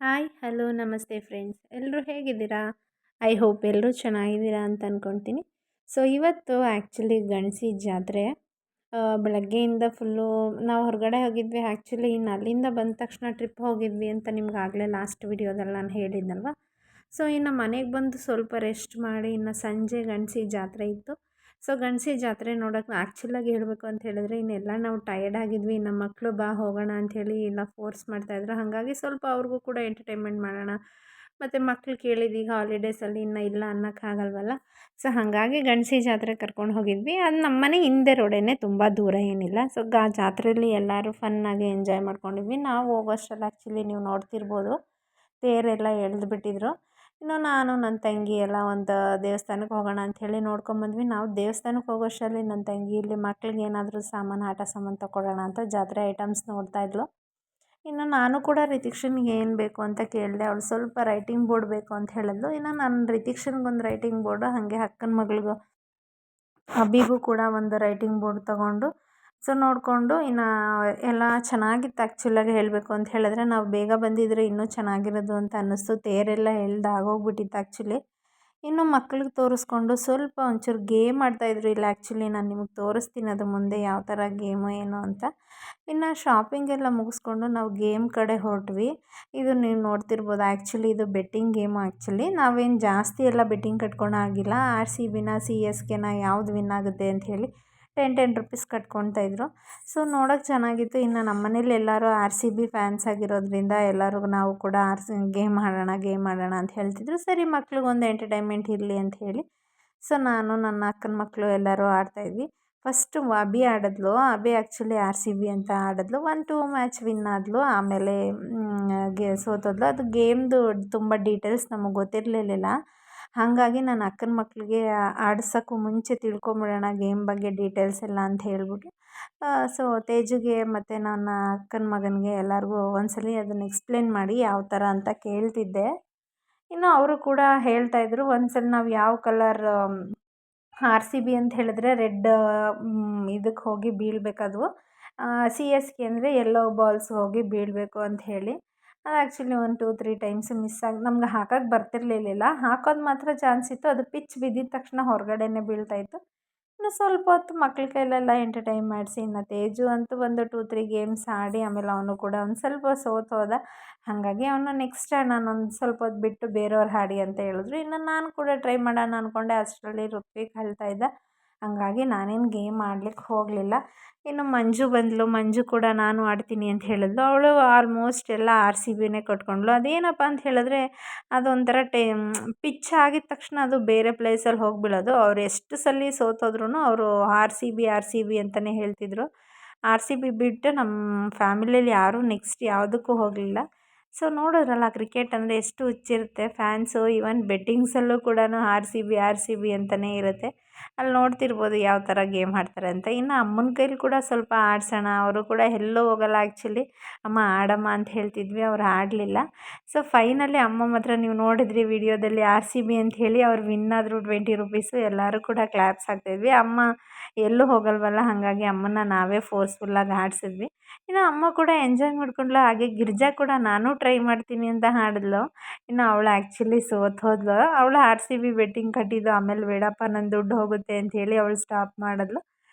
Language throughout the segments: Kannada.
ಹಾಯ್ ಹಲೋ ನಮಸ್ತೆ ಫ್ರೆಂಡ್ಸ್, ಎಲ್ಲರೂ ಹೇಗಿದ್ದೀರಾ? ಐ ಹೋಪ್ ಎಲ್ಲರೂ ಚೆನ್ನಾಗಿದ್ದೀರಾ ಅಂತ ಅಂದ್ಕೊಳ್ತೀನಿ. ಸೊ ಇವತ್ತು ಆ್ಯಕ್ಚುಲಿ ಗಣಸಿ ಜಾತ್ರೆ. ಬೆಳಗ್ಗೆಯಿಂದ ಫುಲ್ಲು ನಾವು ಹೊರಗಡೆ ಹೋಗಿದ್ವಿ. ಆ್ಯಕ್ಚುಲಿ ಇನ್ನು ಅಲ್ಲಿಂದ ಬಂದ ತಕ್ಷಣ ಟ್ರಿಪ್ ಹೋಗಿದ್ವಿ ಅಂತ ನಿಮ್ಗೆ ಆಗಲೇ ಲಾಸ್ಟ್ ವಿಡಿಯೋದಲ್ಲಿ ನಾನು ಹೇಳಿದ್ನಲ್ವ. ಸೊ ಇನ್ನು ಮನೆಗೆ ಬಂದು ಸ್ವಲ್ಪ ರೆಸ್ಟ್ ಮಾಡಿ ಇನ್ನು ಸಂಜೆ ಗಣಸಿ ಜಾತ್ರೆ ಇತ್ತು. ಸೊ ಗಣಸಿ ಜಾತ್ರೆ ನೋಡೋಕೆ ಆ್ಯಕ್ಚುಲಾಗಿ ಹೇಳಬೇಕು ಅಂತ ಹೇಳಿದ್ರೆ ಇನ್ನೆಲ್ಲ ನಾವು ಟಯರ್ಡ್ ಆಗಿದ್ವಿ. ನಮ್ಮ ಮಕ್ಕಳು ಬಾ ಹೋಗೋಣ ಅಂಥೇಳಿ ಎಲ್ಲ ಫೋರ್ಸ್ ಮಾಡ್ತಾಯಿದ್ರು. ಹಾಗಾಗಿ ಸ್ವಲ್ಪ ಅವ್ರಿಗೂ ಕೂಡ ಎಂಟರ್ಟೈನ್ಮೆಂಟ್ ಮಾಡೋಣ. ಮತ್ತು ಮಕ್ಳು ಕೇಳಿದೀಗ ಹಾಲಿಡೇಸಲ್ಲಿ ಇನ್ನು ಇಲ್ಲ ಅನ್ನೋಕ್ಕಾಗಲ್ವಲ್ಲ. ಸೊ ಹಾಗಾಗಿ ಗಣಸಿ ಜಾತ್ರೆ ಕರ್ಕೊಂಡು ಹೋಗಿದ್ವಿ. ಅದು ನಮ್ಮ ಮನೆ ಹಿಂದೆ ರೋಡೇನೆ, ತುಂಬ ದೂರ ಏನಿಲ್ಲ. ಸೊ ಜಾತ್ರೆಯಲ್ಲಿ ಎಲ್ಲರೂ ಫನ್ನಾಗಿ ಎಂಜಾಯ್ ಮಾಡ್ಕೊಂಡಿದ್ವಿ. ನಾವು ಹೋಗೋಷ್ಟರಲ್ಲಿ ಆ್ಯಕ್ಚುಲಿ ನೀವು ನೋಡ್ತಿರ್ಬೋದು, ತೇರೆಲ್ಲ ಎಳೆದ್ಬಿಟ್ಟಿದ್ರು. ಇನ್ನು ನಾನು ನನ್ನ ತಂಗಿ ಎಲ್ಲ ಒಂದು ದೇವಸ್ಥಾನಕ್ಕೆ ಹೋಗೋಣ ಅಂಥೇಳಿ ನೋಡ್ಕೊಂಬಂದ್ವಿ. ನಾವು ದೇವಸ್ಥಾನಕ್ಕೆ ಹೋಗೋಷ್ಟರಲ್ಲಿ ನನ್ನ ತಂಗಿ ಇಲ್ಲಿ ಮಕ್ಳಿಗೆ ಏನಾದರೂ ಸಾಮಾನು, ಆಟ ಸಾಮಾನು ತೊಗೊಳ್ಳೋಣ ಅಂತ ಜಾತ್ರೆ ಐಟಮ್ಸ್ ನೋಡ್ತಾಯಿದ್ಲು. ಇನ್ನು ನಾನು ಕೂಡ ರಿತಿಕ್ಷನ್ಗೆ ಏನು ಬೇಕು ಅಂತ ಕೇಳಿದೆ. ಅವಳು ಸ್ವಲ್ಪ ರೈಟಿಂಗ್ ಬೋರ್ಡ್ ಬೇಕು ಅಂತ ಹೇಳಿದ್ಲು. ಇನ್ನು ನಾನು ರಿತಿಕ್ಷನ್ಗೊಂದು ರೈಟಿಂಗ್ ಬೋರ್ಡು, ಹಾಗೆ ಅಕ್ಕನ ಮಗಳಿಗೂ ಅಬ್ಬಿಗೂ ಕೂಡ ಒಂದು ರೈಟಿಂಗ್ ಬೋರ್ಡ್ ತೊಗೊಂಡು ಸೊ ನೋಡಿಕೊಂಡು ಇನ್ನು ಎಲ್ಲ ಚೆನ್ನಾಗಿತ್ತು. ಆ್ಯಕ್ಚುಲಾಗಿ ಹೇಳಬೇಕು ಅಂತ ಹೇಳಿದ್ರೆ ನಾವು ಬೇಗ ಬಂದಿದ್ರೆ ಇನ್ನೂ ಚೆನ್ನಾಗಿರೋದು ಅಂತ ಅನ್ನಿಸ್ತು. ತೇರೆಲ್ಲ ಎಳ್ದು ಆಗೋಗ್ಬಿಟ್ಟಿತ್ತು ಆ್ಯಕ್ಚುಲಿ. ಇನ್ನು ಮಕ್ಳಿಗೆ ತೋರಿಸ್ಕೊಂಡು ಸ್ವಲ್ಪ ಒಂಚೂರು ಗೇಮ್ ಆಡ್ತಾಯಿದ್ರು ಇಲ್ಲ. ಆ್ಯಕ್ಚುಲಿ ನಾನು ನಿಮಗೆ ತೋರಿಸ್ತೀನಿ ಅದು ಮುಂದೆ ಯಾವ ಥರ ಗೇಮು ಏನು ಅಂತ. ಇನ್ನು ಶಾಪಿಂಗೆಲ್ಲ ಮುಗಿಸ್ಕೊಂಡು ನಾವು ಗೇಮ್ ಕಡೆ ಹೊರಟ್ವಿ. ಇದು ನೀವು ನೋಡ್ತಿರ್ಬೋದು, ಆ್ಯಕ್ಚುಲಿ ಇದು ಬೆಟ್ಟಿಂಗ್ ಗೇಮು. ಆ್ಯಕ್ಚುಲಿ ನಾವೇನು ಜಾಸ್ತಿ ಎಲ್ಲ ಬೆಟ್ಟಿಂಗ್ ಕಟ್ಕೊಳೋ ಆಗಿಲ್ಲ. RCBನ CSKನ ಯಾವ್ದು ವಿನ್ ಆಗುತ್ತೆ ಅಂಥೇಳಿ 10 ರೂಪೀಸ್ ಕಟ್ಕೊಳ್ತಾಯಿದ್ರು. ಸೊ ನೋಡೋಕೆ ಚೆನ್ನಾಗಿತ್ತು. ಇನ್ನು ನಮ್ಮ ಮನೇಲಿ ಎಲ್ಲರೂ RCB ಫ್ಯಾನ್ಸ್ ಆಗಿರೋದ್ರಿಂದ ಎಲ್ಲರಿಗೂ ನಾವು ಕೂಡ ಗೇಮ್ ಆಡೋಣ ಅಂತ ಹೇಳ್ತಿದ್ರು. ಸರಿ, ಮಕ್ಳಿಗೊಂದು ಎಂಟರ್ಟೈನ್ಮೆಂಟ್ ಇರಲಿ ಅಂತ ಹೇಳಿ ಸೊ ನಾನು ನನ್ನ ಅಕ್ಕನ ಮಕ್ಕಳು ಎಲ್ಲರೂ ಆಡ್ತಾಯಿದ್ವಿ. ಫಸ್ಟು ಅಭಿ ಆಡಿದ್ಲು. ಅಭಿ ಆ್ಯಕ್ಚುಲಿ RCB ಅಂತ ಆಡಿದ್ಲು. 1-2 ಮ್ಯಾಚ್ ವಿನ್ ಆದಳು. ಆಮೇಲೆ ಸೋತೋದ್ಲು. ಅದು ಗೇಮ್ದು ತುಂಬ ಡೀಟೇಲ್ಸ್ ನಮಗೆ ಗೊತ್ತಿರಲಿಲ್ಲ. ಹಾಗಾಗಿ ನನ್ನ ಅಕ್ಕನ ಮಕ್ಕಳಿಗೆ ಆಡ್ಸೋಕ್ಕೂ ಮುಂಚೆ ತಿಳ್ಕೊಂಬಿಡೋಣ ಗೇಮ್ ಬಗ್ಗೆ ಡೀಟೇಲ್ಸ್ ಎಲ್ಲ ಅಂತ ಹೇಳ್ಬಿಟ್ಟು ಸೊ ತೇಜುಗೆ ಮತ್ತು ನನ್ನ ಅಕ್ಕನ ಮಗನಿಗೆ ಎಲ್ಲರಿಗೂ ಒಂದ್ಸಲ ಅದನ್ನು ಎಕ್ಸ್ಪ್ಲೇನ್ ಮಾಡಿ ಯಾವ ಥರ ಅಂತ ಕೇಳ್ತಿದ್ದೆ. ಇನ್ನು ಅವರು ಕೂಡ ಹೇಳ್ತಾಯಿದ್ರು. ಒಂದ್ಸಲ ನಾವು ಯಾವ ಕಲರ್ RCB ಅಂತ ಹೇಳಿದ್ರೆ ರೆಡ್ ಇದಕ್ಕೆ ಹೋಗಿ ಬೀಳಬೇಕದು. CSK ಅಂದರೆ ಯೆಲ್ಲೋ ಬಾಲ್ಸ್ ಹೋಗಿ ಬೀಳಬೇಕು ಅಂತ ಹೇಳಿ. ಅದು ಆ್ಯಕ್ಚುಲಿ 1-2-3 ಟೈಮ್ಸ್ ಮಿಸ್ ಆಗಿ ನಮ್ಗೆ ಹಾಕೋಕ್ಕೆ ಬರ್ತಿರ್ಲಿಲ್ಲ. ಹಾಕೋದು ಮಾತ್ರ ಚಾನ್ಸ್ ಇತ್ತು. ಅದು ಪಿಚ್ ಬಿದ್ದಿದ ತಕ್ಷಣ ಹೊರಗಡೆನೇ ಬೀಳ್ತಾಯಿತ್ತು. ಇನ್ನು ಸ್ವಲ್ಪ ಹೊತ್ತು ಮಕ್ಳ ಕೈಲೆಲ್ಲ ಎಂಟರ್ಟೈನ್ ಮಾಡಿಸಿ ಇನ್ನು ತೇಜು ಅಂತೂ ಒಂದು 2-3 ಗೇಮ್ಸ್ ಆಡಿ ಆಮೇಲೆ ಅವನು ಕೂಡ ಒಂದು ಸ್ವಲ್ಪ ಸೋತು ಹೋದ. ಹಾಗಾಗಿ ಅವನು ನೆಕ್ಸ್ಟ್ ನಾನೊಂದು ಸ್ವಲ್ಪ ಹೊತ್ತು ಬಿಟ್ಟು ಬೇರೆಯವ್ರು ಆಡಿ ಅಂತ ಹೇಳಿದ್ರು. ಇನ್ನು ನಾನು ಕೂಡ ಟ್ರೈ ಮಾಡೋಣ ಅಂದ್ಕೊಂಡೆ. ಅಷ್ಟರಲ್ಲಿ ಋತ್ವಿಕ್ ಅಳ್ತಾ ಇದ್ದ. ಹಾಗಾಗಿ ನಾನೇನು ಗೇಮ್ ಆಡ್ಲಿಕ್ಕೆ ಹೋಗಲಿಲ್ಲ. ಇನ್ನು ಮಂಜು ಬಂದಳು. ಮಂಜು ಕೂಡ ನಾನು ಆಡ್ತೀನಿ ಅಂತ ಹೇಳಿದ್ಲು. ಅವಳು ಆಲ್ಮೋಸ್ಟ್ ಎಲ್ಲ RCBನೇ ಕಟ್ಕೊಂಡ್ಳು. ಅದೇನಪ್ಪ ಅಂತ ಹೇಳಿದ್ರೆ ಅದೊಂಥರ ಪಿಚ್ ಆಗಿದ ತಕ್ಷಣ ಅದು ಬೇರೆ ಪ್ಲೇಸಲ್ಲಿ ಹೋಗಿಬೀಳೋದು. ಅವ್ರು ಎಷ್ಟು ಸಲ ಸೋತೋದ್ರೂ ಅವರು RCB ಅಂತಲೇ ಹೇಳ್ತಿದ್ರು. RCB ಬಿಟ್ಟು ನಮ್ಮ ಫ್ಯಾಮಿಲಿಯಲ್ಲಿ ಯಾರೂ ನೆಕ್ಸ್ಟ್ ಯಾವುದಕ್ಕೂ ಹೋಗಲಿಲ್ಲ. ಸೊ ನೋಡಿದ್ರಲ್ಲ, ಕ್ರಿಕೆಟ್ ಅಂದರೆ ಎಷ್ಟು ಹುಚ್ಚಿರುತ್ತೆ ಫ್ಯಾನ್ಸು. ಈವನ್ ಬೆಟ್ಟಿಂಗ್ಸಲ್ಲೂ ಕೂಡ RCB ಅಂತಲೇ ಇರುತ್ತೆ. ಅಲ್ಲಿ ನೋಡ್ತಿರ್ಬೋದು ಯಾವ ಥರ ಗೇಮ್ ಆಡ್ತಾರೆ ಅಂತ. ಇನ್ನು ಅಮ್ಮನ ಕೈಲಿ ಕೂಡ ಸ್ವಲ್ಪ ಆಡಿಸೋಣ, ಅವರು ಕೂಡ ಎಲ್ಲೂ ಹೋಗಲ್ಲ ಆ್ಯಕ್ಚುಲಿ. ಅಮ್ಮ ಆಡಮ್ಮ ಅಂತ ಹೇಳ್ತಿದ್ವಿ, ಅವ್ರು ಆಡಲಿಲ್ಲ. ಸೊ ಫೈನಲಿ ಅಮ್ಮ ಮಾತ್ರ ನೀವು ನೋಡಿದ್ರಿ ವಿಡಿಯೋದಲ್ಲಿ RCB ಅಂತ ಹೇಳಿ ಅವ್ರು ವಿನ್ ಆದರು 20 ರೂಪೀಸು. ಎಲ್ಲರೂ ಕೂಡ ಕ್ಲ್ಯಾಪ್ಸ್ ಹಾಕ್ತಾಯಿದ್ವಿ. ಅಮ್ಮ ಎಲ್ಲೂ ಹೋಗಲ್ವಲ್ಲ, ಹಾಗಾಗಿ ಅಮ್ಮನ ನಾವೇ ಫೋರ್ಸ್ಫುಲ್ಲಾಗಿ ಆಡಿಸಿದ್ವಿ. ಇನ್ನು ಅಮ್ಮ ಕೂಡ ಎಂಜಾಯ್ ಮಾಡ್ಕೊಂಡ್ಳು. ಹಾಗೆ ಗಿರ್ಜಾ ಕೂಡ ನಾನು ಟ್ರೈ ಮಾಡ್ತೀನಿ ಅಂತ ಆಡಿದ್ಲು. ಇನ್ನು ಅವಳು ಆ್ಯಕ್ಚುಲಿ ಸೋತು ಹೋದ್ಲು. ಅವಳು RCB ಬೆಟ್ಟಿಂಗ್ ಕಟ್ಟಿದ್ದು ಆಮೇಲೆ ಬೇಡಪ್ಪ ನನ್ನ ದುಡ್ಡು ಹೋಗುತ್ತೆ ಅಂಥೇಳಿ ಅವಳು ಸ್ಟಾಪ್ ಮಾಡಿದ್ಲು.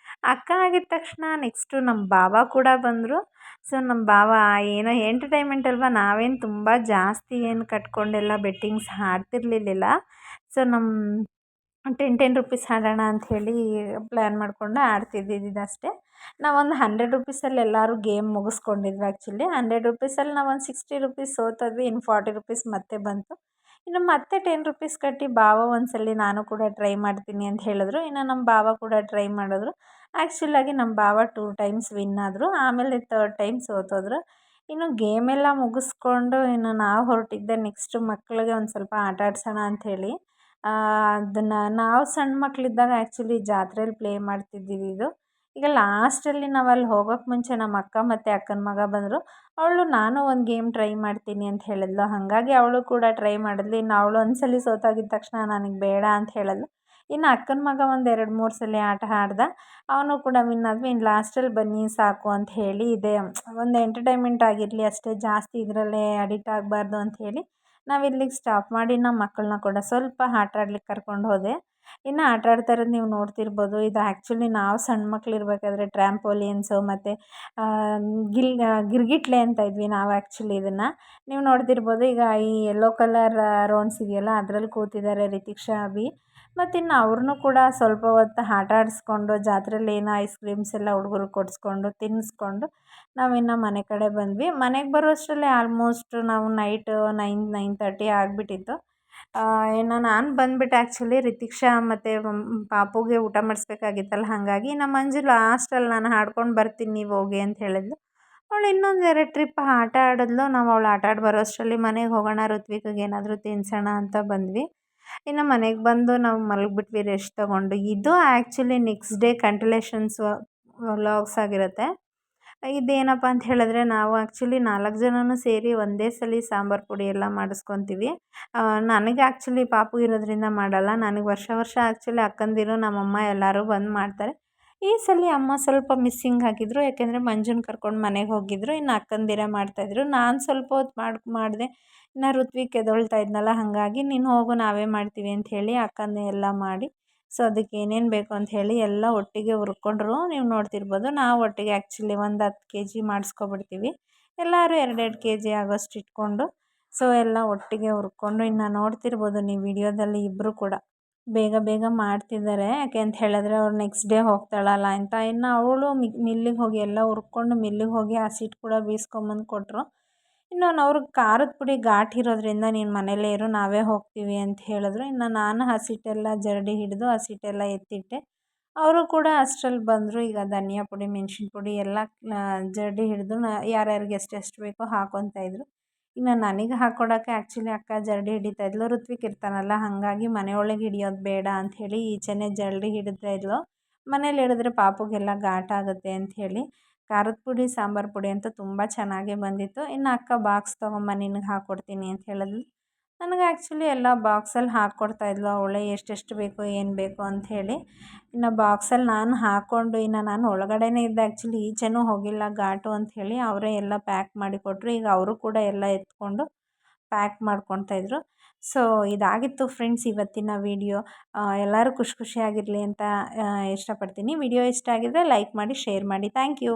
ಅಕ್ಕ ಆಗಿದ ತಕ್ಷಣ ನೆಕ್ಸ್ಟು ನಮ್ಮ ಭಾವ ಕೂಡ ಬಂದರು. ಸೊ ನಮ್ಮ ಭಾವ ಏನೋ ಎಂಟರ್ಟೈನ್ಮೆಂಟ್ ಅಲ್ವಾ, ನಾವೇನು ತುಂಬ ಜಾಸ್ತಿ ಏನು ಕಟ್ಕೊಂಡೆಲ್ಲ ಬೆಟ್ಟಿಂಗ್ಸ್ ಆಡ್ತಿರ್ಲಿಲ್ಲ. ಸೊ ನಮ್ಮ 10 ರೂಪೀಸ್ ಆಡೋಣ ಅಂಥೇಳಿ ಪ್ಲ್ಯಾನ್ ಮಾಡಿಕೊಂಡು ಆಡ್ತಿದ್ದಿದ್ದಷ್ಟೇ. ನಾವೊಂದು 100 ರೂಪೀಸಲ್ಲಿ ಎಲ್ಲರೂ ಗೇಮ್ ಮುಗಿಸ್ಕೊಂಡಿದ್ವಿ. ಆ್ಯಕ್ಚುಲಿ 100 ರೂಪೀಸಲ್ಲಿ ನಾವೊಂದು 60 ರೂಪೀಸ್ ಸೋತೋದ್ವಿ. ಇನ್ನು 40 ರೂಪೀಸ್ ಮತ್ತೆ ಬಂತು. ಇನ್ನು ಮತ್ತೆ 10 ರೂಪೀಸ್ ಕಟ್ಟಿ ಭಾವ ಒಂದ್ಸಲ ನಾನು ಕೂಡ ಟ್ರೈ ಮಾಡ್ತೀನಿ ಅಂತ ಹೇಳಿದ್ರು. ಇನ್ನು ನಮ್ಮ ಭಾವ ಕೂಡ ಟ್ರೈ ಮಾಡಿದ್ರು. ಆ್ಯಕ್ಚುಲಾಗಿ ನಮ್ಮ ಭಾವ 2 ಟೈಮ್ಸ್ ವಿನ್ ಆದರು. ಆಮೇಲೆ 3rd ಟೈಮ್ ಸೋತೋದ್ರು. ಇನ್ನು ಗೇಮೆಲ್ಲ ಮುಗಿಸ್ಕೊಂಡು ಇನ್ನು ನಾವು ಹೊರಟಿದ್ದೆ ನೆಕ್ಸ್ಟು ಮಕ್ಕಳಿಗೆ ಒಂದು ಸ್ವಲ್ಪ ಆಟ ಆಡ್ಸೋಣ ಅಂಥೇಳಿ. ಅದನ್ನು ನಾವು ಸಣ್ಣ ಮಕ್ಕಳಿದ್ದಾಗ ಆ್ಯಕ್ಚುಲಿ ಜಾತ್ರೆಯಲ್ಲಿ ಪ್ಲೇ ಮಾಡ್ತಿದ್ದಿದ್ದು. ಈಗ ಲಾಸ್ಟಲ್ಲಿ ನಾವು ಅಲ್ಲಿ ಹೋಗೋಕ್ಕೆ ಮುಂಚೆ ನಮ್ಮ ಅಕ್ಕ ಮತ್ತು ಅಕ್ಕನ ಮಗ ಬಂದರು. ಅವಳು ನಾನು ಒಂದು ಗೇಮ್ ಟ್ರೈ ಮಾಡ್ತೀನಿ ಅಂತ ಹೇಳಿದ್ಲು. ಹಾಗಾಗಿ ಅವಳು ಕೂಡ ಟ್ರೈ ಮಾಡಿದ್ಲು. ಇನ್ನು ಅವಳು ಒಂದ್ಸಲ ಸೋತೋಗಿದ್ದ ತಕ್ಷಣ ನನಗೆ ಬೇಡ ಅಂತ ಹೇಳಿದ್ಲು. ಇನ್ನು ಅಕ್ಕನ ಮಗ ಒಂದು 2-3 ಸಲ ಆಟ ಆಡ್ದ. ಅವನು ಕೂಡ ವಿನ್ ಆದ್ವಿ. ಇನ್ನು ಲಾಸ್ಟಲ್ಲಿ ಬನ್ನಿ ಸಾಕು ಅಂತ ಹೇಳಿ ಇದೆ ಒಂದು ಎಂಟರ್ಟೈನ್ಮೆಂಟ್ ಆಗಿರಲಿ ಅಷ್ಟೇ, ಜಾಸ್ತಿ ಇದರಲ್ಲೇ ಅಡಿಕ್ಟ್ ಆಗಬಾರ್ದು ಅಂತ ಹೇಳಿ ನಾವಿಲ್ಲಿಗೆ ಸ್ಟಾಪ್ ಮಾಡಿ ನಮ್ಮ ಮಕ್ಕಳನ್ನ ಕೂಡ ಸ್ವಲ್ಪ ಆಟ ಆಡ್ಲಿಕ್ಕೆ ಕರ್ಕೊಂಡು ಹೋದೆ. ಇನ್ನು ಆಟ ಆಡ್ತಾ ಇರೋದು ನೀವು ನೋಡ್ತಿರ್ಬೋದು. ಇದು ಆ್ಯಕ್ಚುಲಿ ನಾವು ಸಣ್ಣ ಮಕ್ಳು ಇರಬೇಕಾದ್ರೆ ಟ್ರ್ಯಾಂಪೋಲಿಯನ್ಸು ಮತ್ತು ಗಿರ್ಗಿಟ್ಲೆ ಅಂತ ಇದ್ವಿ ನಾವು ಆ್ಯಕ್ಚುಲಿ ಇದನ್ನು ನೀವು ನೋಡ್ತಿರ್ಬೋದು. ಈಗ ಈ ಯೆಲ್ಲೋ ಕಲರ್ ರೌಂಡ್ಸ್ ಇದೆಯಲ್ಲ ಅದರಲ್ಲಿ ಕೂತಿದ್ದಾರೆ ರಿತಿಕ್ಷಾ, ಅಭಿ. ಮತ್ತು ಇನ್ನು ಅವ್ರನ್ನೂ ಕೂಡ ಸ್ವಲ್ಪ ಹೊತ್ತು ಆಟ ಆಡಿಸ್ಕೊಂಡು ಜಾತ್ರೆಯಲ್ಲಿ ಏನೋ ಐಸ್ ಕ್ರೀಮ್ಸ್ ಎಲ್ಲ ಹುಡುಗರಿಗೆ ಕೊಡಿಸ್ಕೊಂಡು ತಿನ್ನಿಸ್ಕೊಂಡು ನಾವಿನ್ನು ಮನೆ ಕಡೆ ಬಂದ್ವಿ. ಮನೆಗೆ ಬರೋಷ್ಟರಲ್ಲಿ ಆಲ್ಮೋಸ್ಟ್ ನಾವು ನೈಟ್ 9-9:30 ಆಗಿಬಿಟ್ಟಿತ್ತು. ಇನ್ನು ನಾನು ಬಂದುಬಿಟ್ಟು ಆ್ಯಕ್ಚುಲಿ ರಿತಿಕ್ಷಾ ಮತ್ತು ಪಾಪುಗೆ ಊಟ ಮಾಡಿಸ್ಬೇಕಾಗಿತ್ತಲ್ಲ, ಹಾಗಾಗಿ ನಮ್ಮ ಮಂಜು ಲಾಸ್ಟಲ್ಲಿ ನಾನು ಆಡ್ಕೊಂಡು ಬರ್ತೀನಿ ನೀವು ಹೋಗಿ ಅಂತ ಹೇಳಿದ್ಲು. ಅವಳು ಇನ್ನೊಂದು 2 ಟ್ರಿಪ್ ಆಟ ಆಡಿದ್ಲು. ನಾವು ಅವಳು ಆಟ ಆಡಿ ಬರೋಷ್ಟರಲ್ಲಿ ಮನೆಗೆ ಹೋಗೋಣ, ಋತ್ವಿಕ್ಗೆ ಏನಾದರೂ ತಿನ್ನಿಸೋಣ ಅಂತ ಬಂದ್ವಿ. ಇನ್ನು ಮನೆಗೆ ಬಂದು ನಾವು ಮಲಗಿಬಿಟ್ವಿ ರೆಸ್ಟ್ ತೊಗೊಂಡು. ಇದು ಆ್ಯಕ್ಚುಲಿ ನೆಕ್ಸ್ಟ್ ಡೇ ಕಂಟಿನ್ಯೂಷನ್ಸ್ ವ್ಲಾಗ್ಸ್ ಆಗಿರುತ್ತೆ. ಇದೇನಪ್ಪ ಅಂತ ಹೇಳಿದ್ರೆ ನಾವು ಆ್ಯಕ್ಚುಲಿ 4 ಜನನೂ ಸೇರಿ ಒಂದೇ ಸಲ ಸಾಂಬಾರು ಪುಡಿ ಎಲ್ಲ ಮಾಡಿಸ್ಕೊತೀವಿ. ನನಗೆ ಆ್ಯಕ್ಚುಲಿ ಪಾಪು ಇರೋದ್ರಿಂದ ಮಾಡಲ್ಲ. ನನಗೆ ವರ್ಷ ಆ್ಯಕ್ಚುಲಿ ಅಕ್ಕಂದಿರು ನಮ್ಮಮ್ಮ ಎಲ್ಲರೂ ಬಂದು ಮಾಡ್ತಾರೆ. ಈ ಸಲ ಅಮ್ಮ ಸ್ವಲ್ಪ ಮಿಸ್ಸಿಂಗ್ ಆಗಿದ್ದರು, ಯಾಕೆಂದರೆ ಮಂಜುನ ಕರ್ಕೊಂಡು ಮನೆಗೆ ಹೋಗಿದ್ದರು. ಇನ್ನು ಅಕ್ಕಂದಿರೇ ಮಾಡ್ತಾಯಿದ್ರು. ನಾನು ಸ್ವಲ್ಪ ಹೊತ್ತು ಮಾಡಿದೆ. ಇನ್ನು ಋತ್ವಿಕ್ ಎದ್ದೇಳ್ತಾ ಇದ್ನಲ್ಲ, ಹಾಗಾಗಿ ನೀನು ಹೋಗು ನಾವೇ ಮಾಡ್ತೀವಿ ಅಂತ ಹೇಳಿ ಅಕ್ಕಂದೇ ಎಲ್ಲ ಮಾಡಿ, ಸೊ ಅದಕ್ಕೆ ಏನೇನು ಬೇಕು ಅಂತ ಹೇಳಿ ಎಲ್ಲ ಒಟ್ಟಿಗೆ ಹುರ್ಕೊಂಡ್ರು. ನೀವು ನೋಡ್ತಿರ್ಬೋದು. ನಾವು ಒಟ್ಟಿಗೆ ಆ್ಯಕ್ಚುಲಿ ಒಂದು 10 kg ಮಾಡಿಸ್ಕೊಬಿಡ್ತೀವಿ. ಎಲ್ಲರೂ 2-2 kg ಆಗೋಷ್ಟು ಇಟ್ಕೊಂಡು ಸೊ ಎಲ್ಲ ಒಟ್ಟಿಗೆ ಹುರ್ಕೊಂಡು ಇನ್ನು ನೋಡ್ತಿರ್ಬೋದು ನೀವು ವಿಡಿಯೋದಲ್ಲಿ ಇಬ್ಬರು ಕೂಡ ಬೇಗ ಮಾಡ್ತಿದ್ದಾರೆ. ಯಾಕೆ ಅಂತ ಹೇಳಿದ್ರೆ ಅವ್ರು ನೆಕ್ಸ್ಟ್ ಡೇ ಹೋಗ್ತಾಳಲ್ಲ ಅಂತ. ಇನ್ನು ಅವಳು ಮಿಲ್ಲಿಗೆ ಹೋಗಿ ಎಲ್ಲ ಹುರ್ಕೊಂಡು ಮಿಲ್ಲಿಗೆ ಹೋಗಿ ಹಸಿಟ್ಟು ಕೂಡ ಬೀಸ್ಕೊಂಬಂದು ಕೊಟ್ಟರು. ಇನ್ನು ಅವ್ರಿಗೆ ಖಾರದ ಪುಡಿ ಘಾಟ್ ಇರೋದ್ರಿಂದ ನೀನು ಮನೇಲೇ ಇರು, ನಾವೇ ಹೋಗ್ತೀವಿ ಅಂತ ಹೇಳಿದ್ರು. ಇನ್ನು ನಾನು ಹಸಿಟ್ಟೆಲ್ಲ ಜರಡಿ ಹಿಡಿದು ಹಸಿಟ್ಟೆಲ್ಲ ಎತ್ತಿಟ್ಟೆ. ಅವರು ಕೂಡ ಅಷ್ಟರಲ್ಲಿ ಬಂದರು. ಈಗ ಧನಿಯಾ ಪುಡಿ, ಮೆಣಸಿನ ಪುಡಿ ಎಲ್ಲ ಜರಡಿ ಹಿಡಿದು ಯಾರ್ಯಾರಿಗೆ ಎಷ್ಟೆಷ್ಟು ಬೇಕೋ ಹಾಕ್ಕೊತಾಯಿದ್ರು. ಇನ್ನು ನನಗೆ ಹಾಕ್ಕೊಡೋಕ್ಕೆ ಆ್ಯಕ್ಚುಲಿ ಅಕ್ಕ ಜರಡಿ ಹಿಡಿತಾಯಿದ್ಲು. ಋತ್ವಿಕ್ ಇರ್ತಾನಲ್ಲ, ಹಾಗಾಗಿ ಮನೆಯೊಳಗೆ ಹಿಡಿಯೋದು ಬೇಡ ಅಂಥೇಳಿ ಈಚೆನೇ ಜರಡಿ ಹಿಡಿತಾಯಿದ್ಲು. ಮನೇಲಿ ಹಿಡಿದ್ರೆ ಪಾಪುಗೆಲ್ಲ ಘಾಟ್ ಆಗುತ್ತೆ ಅಂಥೇಳಿ. ಖಾರದ ಪುಡಿ, ಸಾಂಬಾರು ಪುಡಿ ಅಂತೂ ತುಂಬ ಚೆನ್ನಾಗೇ ಬಂದಿತ್ತು. ಇನ್ನು ಅಕ್ಕ ಬಾಕ್ಸ್ ತೊಗೊಂಬ ನಿನಗೆ ಹಾಕ್ಕೊಡ್ತೀನಿ ಅಂತ ಹೇಳಿದ್ಲು. ನನಗೆ ಆ್ಯಕ್ಚುಲಿ ಎಲ್ಲ ಬಾಕ್ಸಲ್ಲಿ ಹಾಕ್ಕೊಡ್ತಾಯಿದ್ಲು ಅವಳೇ, ಎಷ್ಟೆಷ್ಟು ಬೇಕು ಏನು ಬೇಕು ಅಂಥೇಳಿ. ಇನ್ನು ಬಾಕ್ಸಲ್ಲಿ ನಾನು ಹಾಕ್ಕೊಂಡು ಇನ್ನು ನಾನು ಒಳಗಡೆನೇ ಇದ್ದೆ ಆ್ಯಕ್ಚುಲಿ, ಈಚೆನೂ ಹೋಗಿಲ್ಲ ಘಾಟು ಅಂಥೇಳಿ. ಅವರೇ ಎಲ್ಲ ಪ್ಯಾಕ್ ಮಾಡಿ ಕೊಟ್ಟರು. ಈಗ ಅವರು ಕೂಡ ಎಲ್ಲ ಎತ್ಕೊಂಡು ಪ್ಯಾಕ್ ಮಾಡ್ಕೊತಾಯಿದ್ರು. ಸೊ ಇದಾಗಿತ್ತು ಫ್ರೆಂಡ್ಸ್ ಇವತ್ತಿನ ವಿಡಿಯೋ. ಎಲ್ಲರೂ ಖುಷಿಯಾಗಿರಲಿ ಅಂತ ಇಷ್ಟಪಡ್ತೀನಿ. ವಿಡಿಯೋ ಇಷ್ಟ ಆಗಿದ್ರೆ ಲೈಕ್ ಮಾಡಿ, ಶೇರ್ ಮಾಡಿ. Thank you.